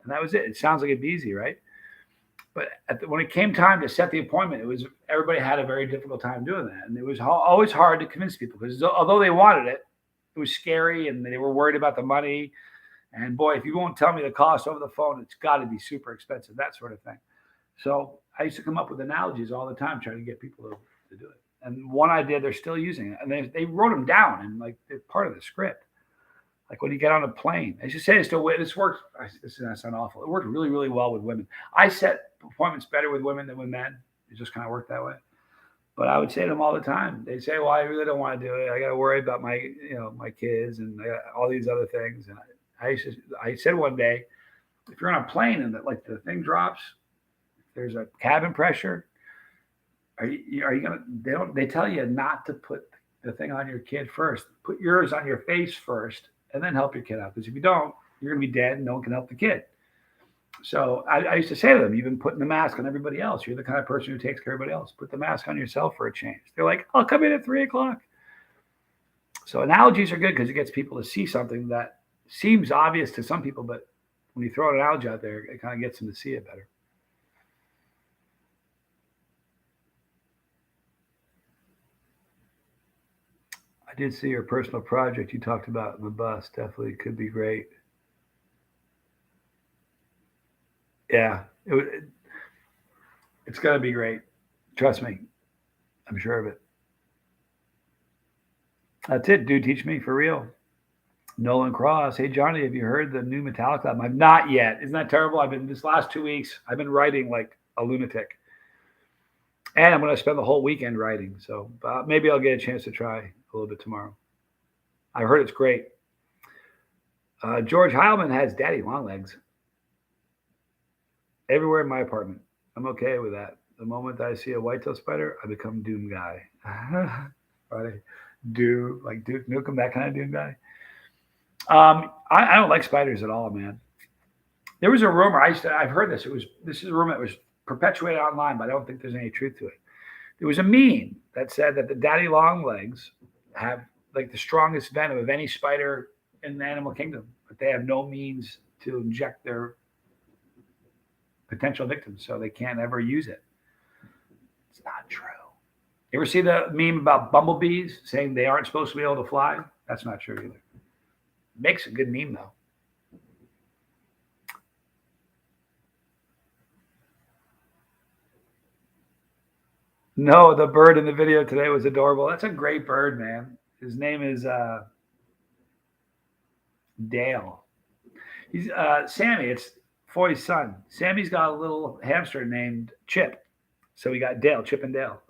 And that was it. It sounds like it'd be easy, right? But when it came time to set the appointment, everybody had a very difficult time doing that, and it was always hard to convince people because although they wanted it, it was scary, and they were worried about the money. And boy, if you won't tell me the cost over the phone, it's got to be super expensive, that sort of thing. So I used to come up with analogies all the time, trying to get people to do it. And one idea, they're still using it, and they wrote them down, and like they're part of the script. Like when you get on a plane, I should say this works. This is going to sound awful. It worked really, really well with women. I set appointments better with women than with men. It just kind of worked that way. But I would say to them all the time. They'd say, "Well, I really don't want to do it. I got to worry about my kids and I got all these other things." And I said one day, if you're on a plane and the thing drops, there's a cabin pressure. Are you gonna? They tell you not to put the thing on your kid first. Put yours on your face first, and then help your kid out. Because if you don't, you're gonna be dead, and no one can help the kid. So I used to say to them, "You've been putting the mask on everybody else. You're the kind of person who takes care of everybody else. Put the mask on yourself for a change." They're like, "I'll come in at 3:00." So analogies are good because it gets people to see something that seems obvious to some people, but when you throw an analogy out there, it kind of gets them to see it better. I did see your personal project you talked about in the bus. Definitely could be great. Yeah, it's going to be great. Trust me. I'm sure of it. That's it, dude. Teach me for real. Nolan Cross. Hey, Johnny, have you heard the new Metallica album? I've not yet. Isn't that terrible? This last 2 weeks, I've been writing like a lunatic. And I'm going to spend the whole weekend writing. So maybe I'll get a chance to try a little bit tomorrow. I heard it's great. George Heilman has daddy long legs everywhere in my apartment. I'm okay with that. The moment I see a whitetail spider, I become Doom guy. Right? Doom, like Duke Nukem, that kind of Doom guy. I don't like spiders at all, man. There was a rumor. I've heard this. This is a rumor that was perpetuated online, but I don't think there's any truth to it. There was a meme that said that the daddy long legs have like the strongest venom of any spider in the animal kingdom, but they have no means to inject their potential victims, so they can't ever use it. It's not true. You ever see the meme about bumblebees saying they aren't supposed to be able to fly? That's not true either. Makes a good meme though. No, the bird in the video today was adorable. That's a great bird, man. His name is Dale. He's Sammy. It's Foy's son. Sammy's got a little hamster named Chip, so we got Dale, Chip and Dale.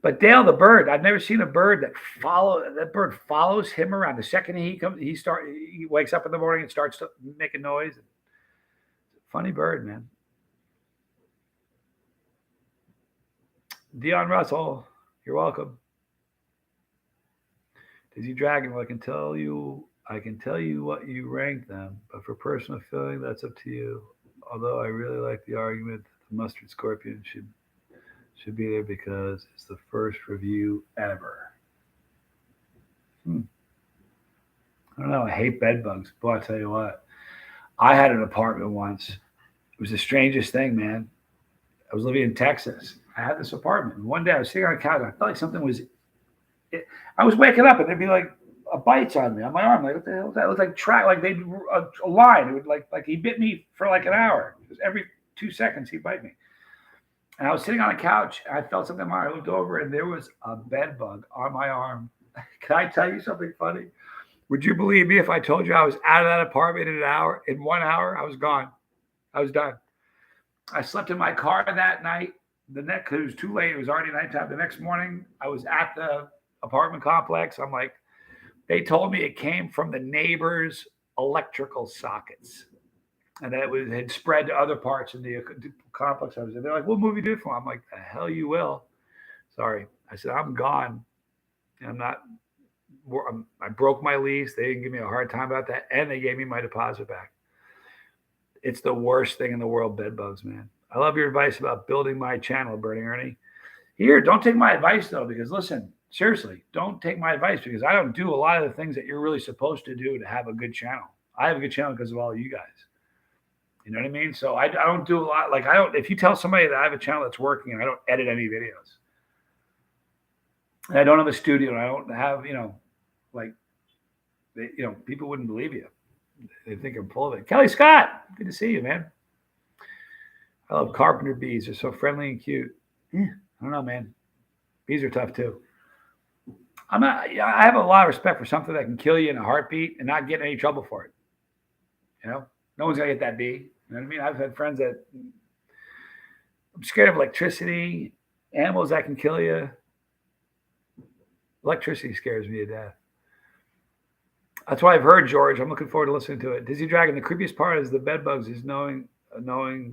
But Dale, the bird, I've never seen a bird that bird follows him around. The second he comes, he wakes up in the morning and starts making noise. Funny bird, man. Dion Russell, you're welcome. Dizzy Dragon, well, I can tell you what you rank them, but for personal feeling, that's up to you. Although I really like the argument that the mustard scorpion should be there because it's the first review ever. I don't know. I hate bed bugs. Boy, I tell you what. I had an apartment once. It was the strangest thing, man. I was living in Texas. I had this apartment. And one day I was sitting on a couch. And I felt like something was. I was waking up and there'd be like a bites on me on my arm. Like what the hell is that? It was like like they'd a line. It would like he bit me for like an hour. Because every 2 seconds he'd bite me. And I was sitting on a couch and I felt something on my arm. I looked over and there was a bed bug on my arm. Can I tell you something funny? Would you believe me if I told you I was out of that apartment in an hour? In 1 hour, I was gone. I was done. I slept in my car that night. It was too late. It was already nighttime. The next morning, I was at the apartment complex. I'm like, they told me it came from the neighbor's electrical sockets. And that it had spread to other parts in the complex I was in. They're like, "What movie do you for?" I'm like, "The hell you will." Sorry. I said, "I'm gone. I'm not. I broke my lease. They didn't give me a hard time about that. And they gave me my deposit back." It's the worst thing in the world, bed bugs, man. I love your advice about building my channel, Bernie Ernie. Here, don't take my advice, though, because listen, seriously, don't take my advice because I don't do a lot of the things that you're really supposed to do to have a good channel. I have a good channel because of all of you guys. You know what I mean? So I don't do a lot. Like I don't. If you tell somebody that I have a channel that's working, and I don't edit any videos, and I don't have a studio, and I don't have like people wouldn't believe you. They think I'm full of it. Kelly Scott, good to see you, man. I love carpenter bees. They're so friendly and cute. Yeah, I don't know, man. Bees are tough too. I'm not. I have a lot of respect for something that can kill you in a heartbeat and not get in any trouble for it. No one's gonna get that bee. You know what I mean? I've had friends that I'm scared of electricity, animals that can kill you. Electricity scares me to death. That's why I've heard, George. I'm looking forward to listening to it. Dizzy Dragon. The creepiest part is the bed bugs. Is knowing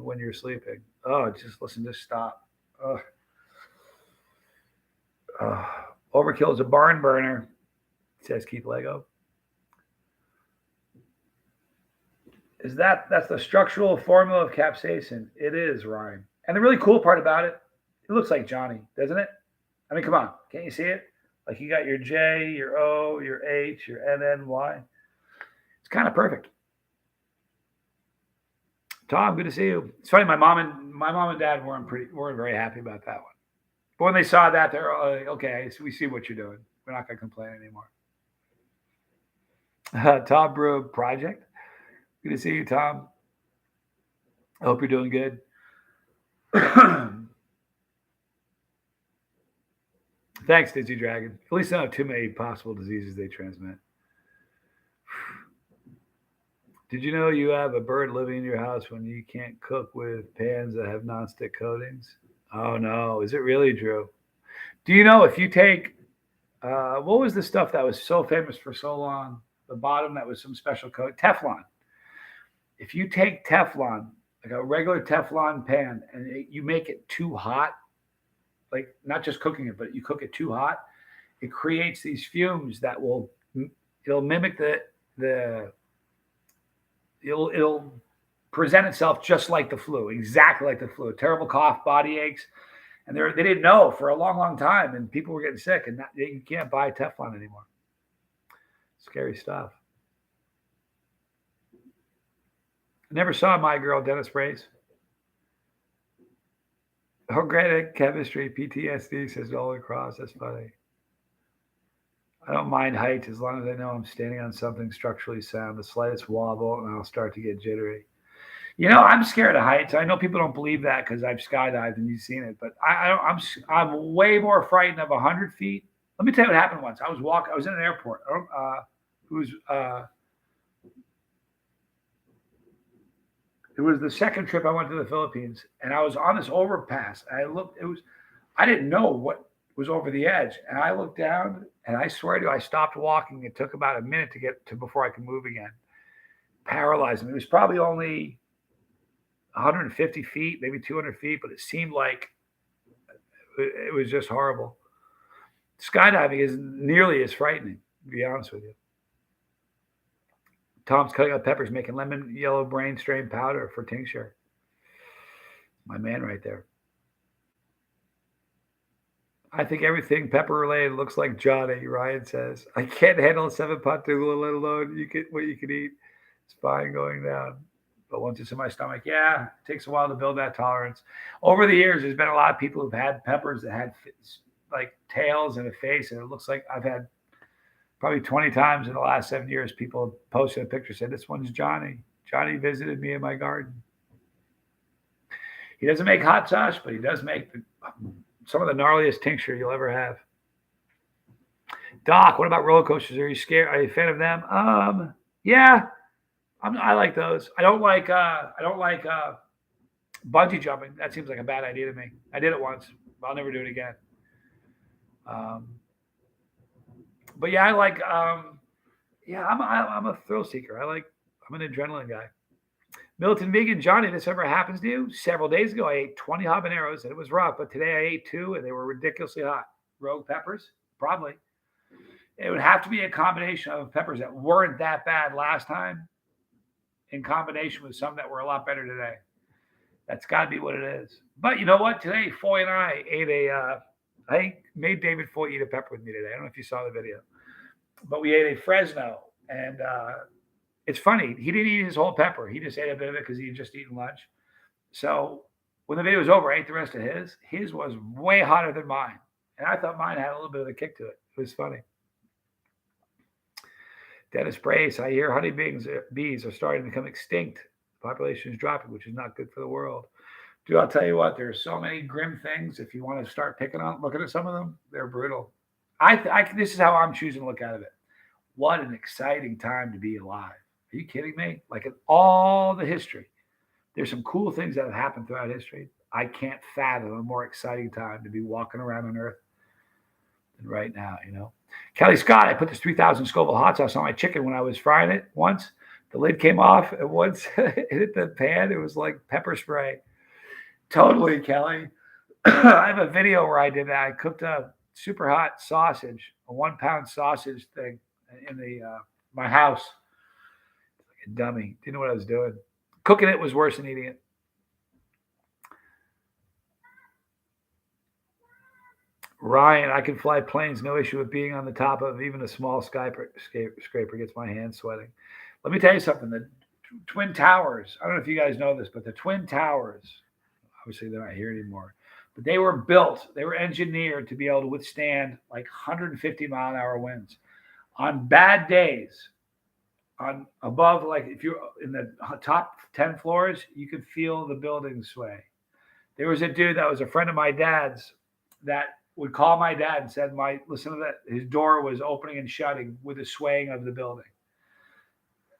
when you're sleeping. Oh, just listen. Just stop. Oh. Overkill is a barn burner. Says Keith Lego. That's the structural formula of capsaicin? It is, Ryan. And the really cool part about it, it looks like Johnny, doesn't it? I mean, come on, can't you see it? Like you got your J, your O, your H, your N, N, Y. It's kind of perfect. Tom, good to see you. It's funny, my mom and dad weren't very happy about that one. But when they saw that, they're like, okay, so we see what you're doing. We're not going to complain anymore. Tom Brew Project. Good to see you, Tom. I hope you're doing good. Thanks, Dizzy Dragon. At least I don't have too many possible diseases they transmit. Did you know you have a bird living in your house when you can't cook with pans that have nonstick coatings? Oh, no. Is it really true? Do you know if you take, what was the stuff that was so famous for so long? The bottom that was some special coat? Teflon. If you take Teflon, like a regular Teflon pan, and you make it too hot, like not just cooking it, but you cook it too hot, it creates these fumes that it'll mimic it'll present itself just like the flu, exactly like the flu. Terrible cough, body aches, and they didn't know for a long, long time, and people were getting sick, and you can't buy Teflon anymore. Scary stuff. I never saw My Girl, Dennis Brace. Organic chemistry, PTSD, says Nolan Cross. That's funny. I don't mind height as long as I know I'm standing on something structurally sound. The slightest wobble, and I'll start to get jittery. I'm scared of heights. I know people don't believe that because I've skydived and you've seen it, but I'm way more frightened of 100 feet. Let me tell you what happened once. I was in an airport. It was the second trip I went to the Philippines, and I was on this overpass. And I didn't know what was over the edge, and I looked down, and I swear to you, I stopped walking. It took about a minute to get to before I could move again. Paralyzed me. It was probably only 150 feet, maybe 200 feet, but it seemed like it was just horrible. Skydiving is nearly as frightening, to be honest with you. Tom's cutting up peppers, making lemon yellow brain strain powder for tincture. My man right there. I think everything pepper related looks like Johnny, Ryan says. I can't handle a 7-pot Dougal, let alone what you can eat. It's fine going down. But once it's in my stomach, yeah, it takes a while to build that tolerance. Over the years, there's been a lot of people who've had peppers that had like tails and a face, and it looks like I've had probably 20 times in the last 7 years, people posted a picture, said, this one's Johnny. Johnny visited me in my garden. He doesn't make hot sauce, but he does make some of the gnarliest tincture you'll ever have. Doc, what about roller coasters? Are you scared? Are you a fan of them? Yeah, I like those. I don't like bungee jumping. That seems like a bad idea to me. I did it once. I'll never do it again. But yeah, I like. I'm a thrill seeker. I'm an adrenaline guy. Militant Vegan Johnny, this ever happens to you? Several days ago, I ate 20 habaneros and it was rough, but today I ate 2 and they were ridiculously hot. Rogue peppers? Probably. It would have to be a combination of peppers that weren't that bad last time in combination with some that were a lot better today. That's got to be what it is. But you know what? Today, Foy and I ate I made David Foy eat a pepper with me today. I don't know if you saw the video. But we ate a Fresno, and It's funny. He didn't eat his whole pepper. He just ate a bit of it because he had just eaten lunch. So when the video was over, I ate the rest of his. His was way hotter than mine. And I thought mine had a little bit of a kick to it. It was funny. Dennis Brace, I hear honeybees are starting to become extinct. The population is dropping, which is not good for the world. Dude, I'll tell you what, there's so many grim things. If you want to start looking at some of them, they're brutal. This is how I'm choosing to look at it. What an exciting time to be alive. Are you kidding me? Like in all the history, there's some cool things that have happened throughout history. I can't fathom a more exciting time to be walking around on Earth than right now, Kelly Scott, I put this 3,000 Scoville hot sauce on my chicken when I was frying it once. The lid came off, and once it hit the pan, it was like pepper spray. Totally, Kelly. I have a video where I did that. I cooked a super hot sausage, a 1 pound sausage thing in my house. Like a dummy. Didn't know what I was doing. Cooking it was worse than eating it. Ryan, I can fly planes, no issue with being on the top of even a small scraper gets my hands sweating. Let me tell you something. The Twin Towers, I don't know if you guys know this, but the Twin Towers, obviously they're not here anymore, but they were engineered to be able to withstand like 150 mile an hour winds. On bad days, on above, like if you're in the top 10 floors, you could feel the building sway. There was a dude that was a friend of my dad's that would call my dad and said, listen to that, his door was opening and shutting with the swaying of the building.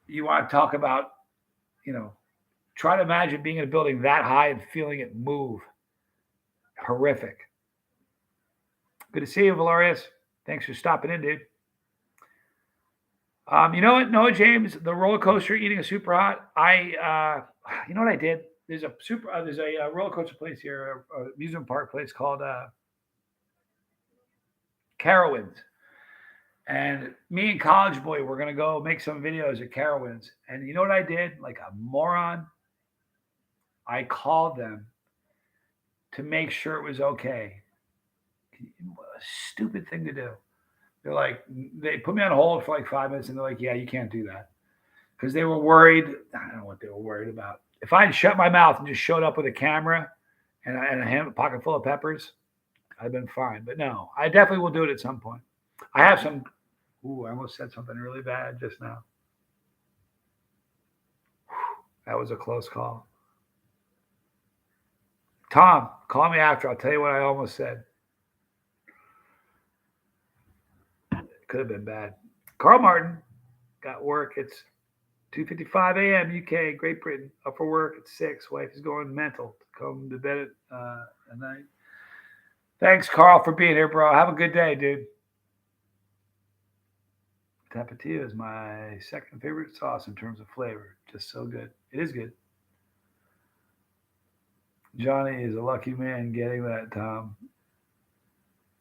You want to talk about, try to imagine being in a building that high and feeling it move. Horrific. Good to see you, Valorius. Thanks for stopping in, dude. You know what, Noah James, the roller coaster eating a super hot. You know what I did? There's a roller coaster place here, a amusement park place called Carowinds. And me and College Boy were going to go make some videos at Carowinds. And you know what I did? Like a moron, I called them to make sure it was okay. What a stupid thing to do. They're like, they put me on hold for like 5 minutes and they're like, yeah, you can't do that. Because they were worried. I don't know what they were worried about. If I had shut my mouth and just showed up with a camera and a pocket full of peppers, I'd been fine. But no, I definitely will do it at some point. I have some. Ooh, I almost said something really bad just now. That was a close call. Tom, call me after. I'll tell you what I almost said. Could have been bad. Carl Martin got work. It's 2:55 a.m. UK, Great Britain. Up for work at 6. Wife is going mental. Come to bed at night. Thanks, Carl, for being here, bro. Have a good day, dude. Tapatio is my second favorite sauce in terms of flavor. Just so good. It is good. Johnny is a lucky man getting that, Tom.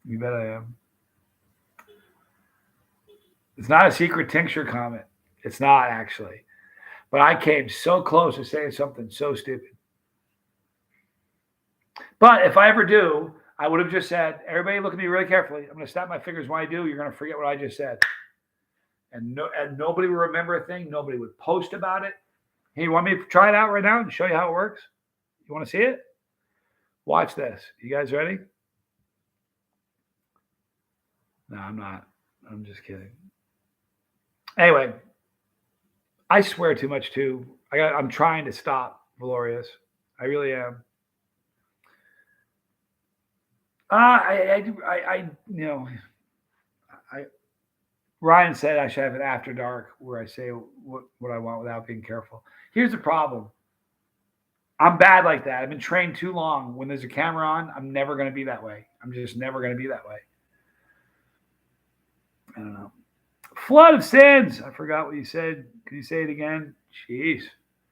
You bet I am. It's not a secret tincture comment. It's not, actually. But I came so close to saying something so stupid. But if I ever do, I would have just said, everybody look at me really carefully. I'm going to snap my fingers when I do. You're going to forget what I just said. And nobody will remember a thing. Nobody would post about it. Hey, you want me to try it out right now and show you how it works? You want to see it? Watch this. You guys ready? No, I'm not. I'm just kidding. Anyway, I swear too much too. I'm trying to stop, Valorius. I really am. Ryan said I should have an after dark where I say what I want without being careful. Here's the problem. I'm bad like that. I've been trained too long. When there's a camera on, I'm never going to be that way. I'm just never going to be that way. I don't know. Flood of sins. I forgot what you said. Can you say it again? Jeez.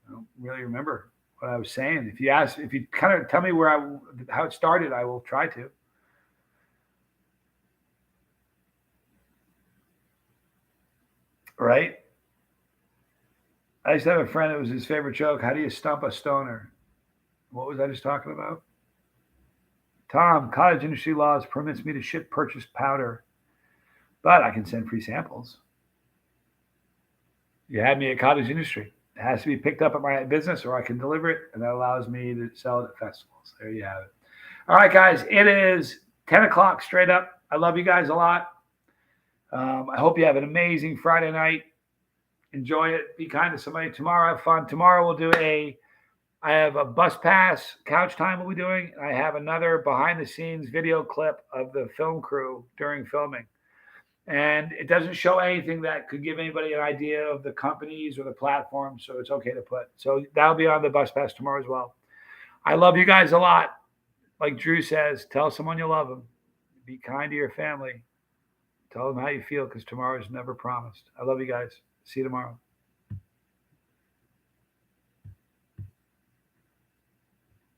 I don't really remember what I was saying. If you kind of tell me how it started, I will try to. Right? I used to have a friend that was his favorite joke. How do you stump a stoner? What was I just talking about? Tom, cottage industry laws permits me to ship purchased powder, but I can send free samples. You had me at cottage industry. It has to be picked up at my business or I can deliver it, and that allows me to sell it at festivals. There you have it. All right, guys, it is 10 o'clock straight up. I love you guys a lot. I hope you have an amazing Friday night. Enjoy it. Be kind to somebody. Tomorrow, have fun. Tomorrow, I have a bus pass couch time we'll be doing. I have another behind the scenes video clip of the film crew during filming. And it doesn't show anything that could give anybody an idea of the companies or the platforms, so it's okay to put. So that'll be on the bus pass tomorrow as well. I love you guys a lot. Like Drew says, tell someone you love them. Be kind to your family. Tell them how you feel because tomorrow is never promised. I love you guys. See you tomorrow.